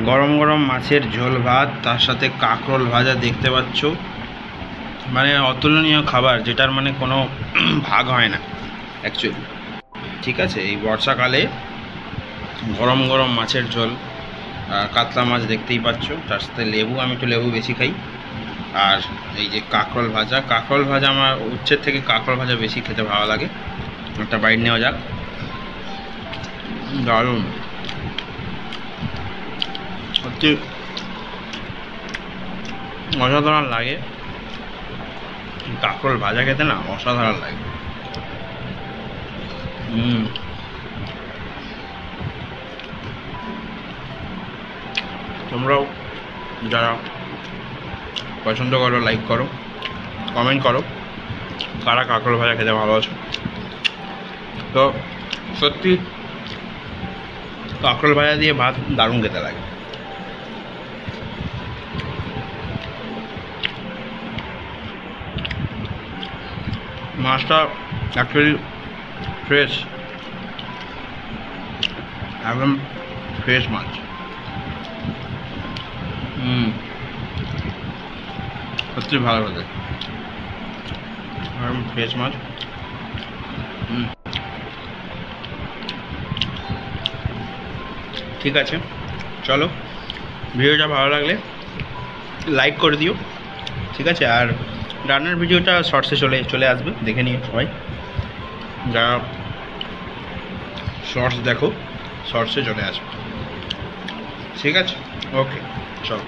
গরম গরম মাছের ঝোল ভাত, তার সাথে কাঁকরোল ভাজা দেখতে পাচ্ছ। মানে অতুলনীয় খাবার, যেটার মানে কোনো ভাগ হয় না অ্যাকচুয়ালি। ঠিক আছে, এই বর্ষাকালে গরম গরম মাছের ঝোল, কাতলা মাছ দেখতেই পাচ্ছ, তার সাথে লেবু, আমি একটু লেবু বেশি খাই। আর এই যে কাঁকরোল ভাজা, কাঁকরোল ভাজা আমার উচ্ছের থেকে কাঁকরোল ভাজা বেশি খেতে ভালো লাগে। একটা বাইট নেওয়া যাক। দারুণ, সত্যি অসাধারণ লাগে। কাঁকরোল ভাজা খেতে না অসাধারণ লাগে। তোমরাও যারা পছন্দ করো লাইক করো, কমেন্ট করো কারা কাঁকরোল ভাজা খেতে ভালোবাসো। তো সত্যি কাঁকরোল ভাজা দিয়ে ভাত দারুণ খেতে লাগে। মাছটা অ্যাকচুয়ালি ফ্রেশ, একদম ফ্রেশ মাছ। সত্যি ভালো লাগে, একদম ফ্রেশ মাছ। ঠিক আছে, চলো, ভিডিওটা ভালো লাগলে লাইক করে দিও। ঠিক আছে, আর রান্নার ভিডিওটা শর্টসে চলে আসবে, দেখে নিও সবাই। যারা শর্টস দেখো, শর্টসে চলে আসবে। ঠিক আছে, ওকে, চলো।